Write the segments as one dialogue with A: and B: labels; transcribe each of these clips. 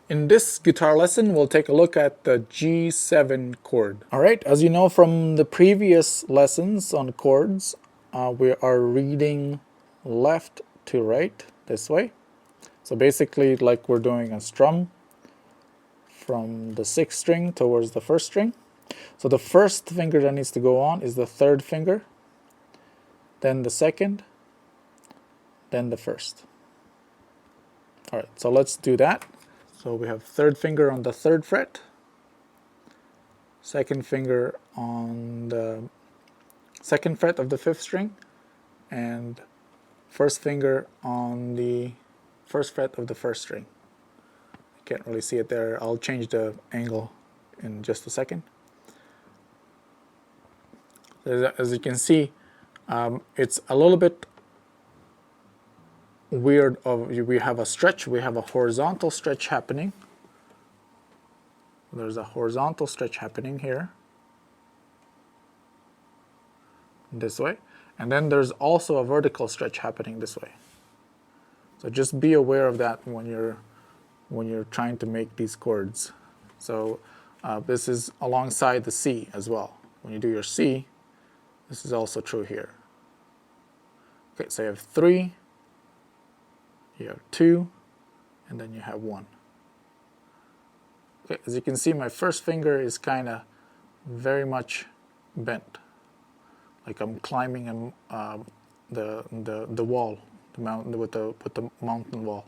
A: In this guitar lesson, we'll take a look at the G7 chord. Alright, as you know from the previous lessons on chords, we are reading left to right this way. So basically like we're doing a strum from the 6th string towards the 1st string. So the first finger that needs to go on is the 3rd finger, then the 2nd, then the 1st. Alright, so let's do that. So we have 3rd finger on the 3rd fret, 2nd finger on the 2nd fret of the 5th string, and 1st finger on the 1st fret of the 1st string. You can't really see it there. I'll change the angle in just a second. As you can see, it's a little bit weird. We have a stretch, we have a horizontal stretch happening. There's a horizontal stretch happening here, this way, and then there's also a vertical stretch happening this way. So just be aware of that when you're trying to make these chords. So this is alongside the C as well. When you do your C, this is also true here. Okay, so you have 3, you have 2, and then you have 1. Okay, as you can see, my first finger is kind of very much bent, like I'm climbing the wall, the mountain with the mountain wall.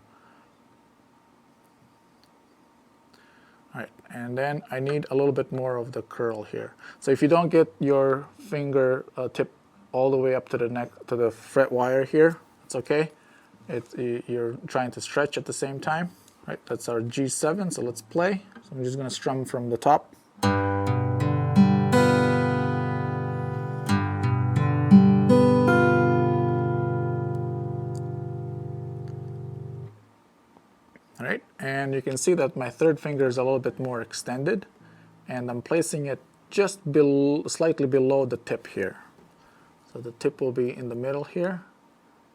A: All right, and then I need a little bit more of the curl here. So if you don't get your finger tip all the way up to the neck, to the fret wire here, it's okay. You're trying to stretch at the same time. Right, that's our G7, so let's play. So I'm just going to strum from the top. All right, and you can see that my 3rd finger is a little bit more extended, and I'm placing it just slightly below the tip here. So the tip will be in the middle here,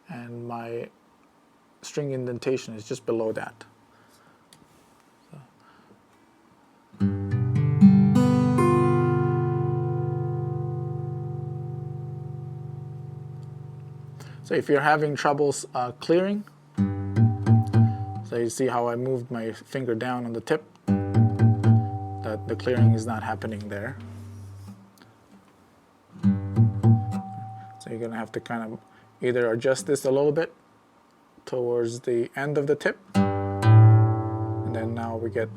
A: and my string indentation is just below that. So if you're having troubles clearing, so you see how I moved my finger down on the tip, that the clearing is not happening there. So you're going to have to kind of either adjust this a little bit towards the end of the tip, and then now we get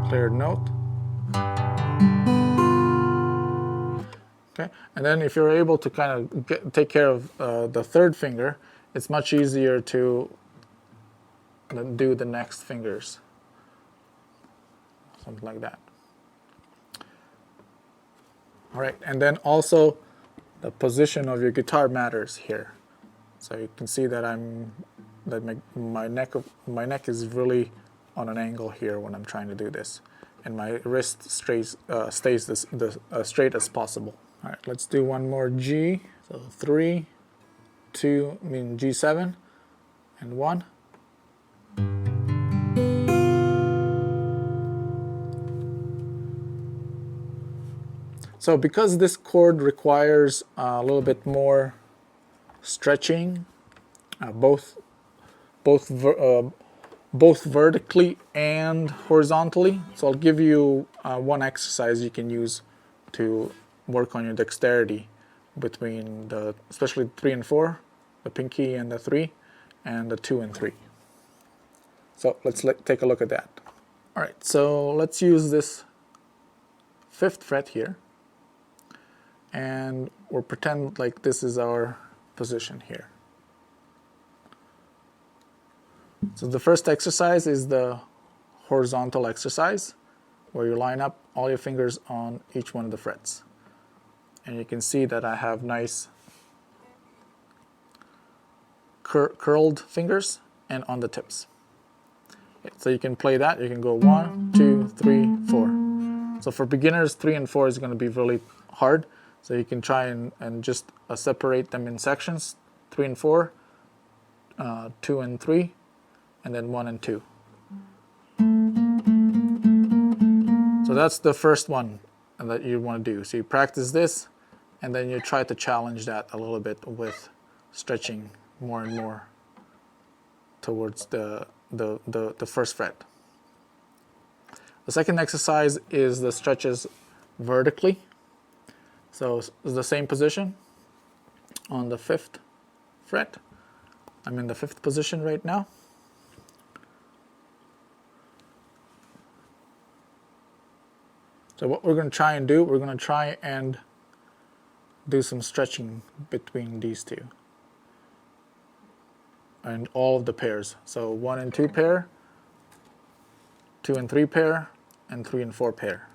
A: cleared note. Okay, and then if you're able to kind of take care of the 3rd finger, it's much easier to do the next fingers, something like that. All right, and then also the position of your guitar matters here. So you can see that my neck is really on an angle here when I'm trying to do this, and my wrist stays straight as possible. All right, let's do one more G. So 3, 2, G7, and 1. So because this chord requires a little bit more stretching, both vertically and horizontally, so I'll give you one exercise you can use to work on your dexterity between especially 3 and 4, the pinky and the 3, and the 2 and 3. So let's take a look at that. All right, so let's use this 5th fret here, and we'll pretend like this is our position here. So the first exercise is the horizontal exercise, where you line up all your fingers on each one of the frets. And you can see that I have nice curled fingers and on the tips. Okay, so you can play that. You can go 1, 2, 3, 4. So for beginners, 3 and 4 is going to be really hard. So you can try and just separate them in sections, 3 and 4, 2 and 3, and then 1 and 2. that's the first one that you want to do. So you practice this, and then you try to challenge that a little bit with stretching more and more towards the first fret. The second exercise is the stretches vertically. So it's the same position on the 5th fret. I'm in the 5th position right now. So what we're going to try and do, we're going to try and do some stretching between these two. And all of the pairs. So 1 and 2 pair, 2 and 3 pair, and 3 and 4 pair.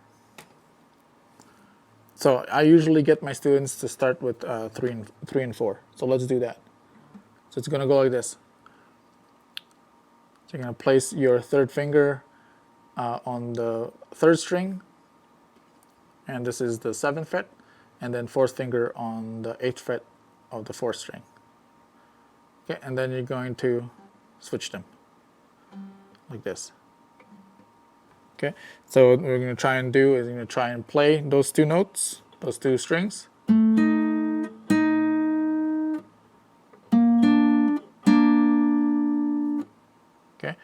A: So I usually get my students to start with 3 and 4. So let's do that. So it's going to go like this. So you're going to place your 3rd finger on the 3rd string, and this is the 7th fret, and then 4th finger on the 8th fret of the 4th string. Okay, and then you're going to switch them like this. Okay, so what we're going to try and do is you're going to try and play those 2 notes, those 2 strings. Okay.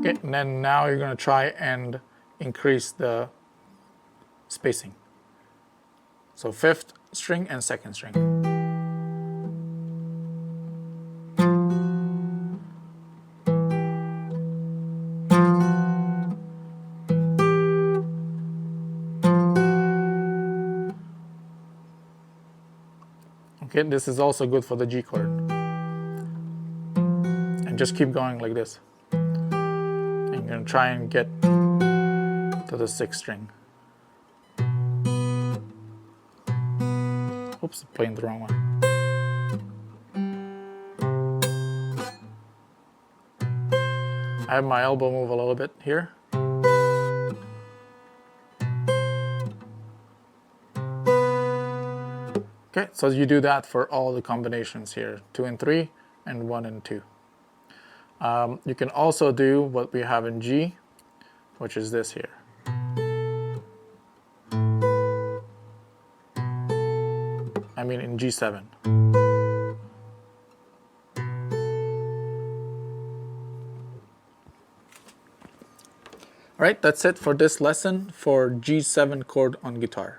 A: Okay, and then now you're going to try and increase the spacing. So 5th string and 2nd string. Okay, this is also good for the G chord. And just keep going like this. And you're going to try and get to the 6th string. Oops, playing the wrong one. I have my elbow move a little bit here. Okay, so you do that for all the combinations here, 2 and 3, and 1 and 2. You can also do what we have in G, which is this here. I mean in G7. Alright, that's it for this lesson for G7 chord on guitar.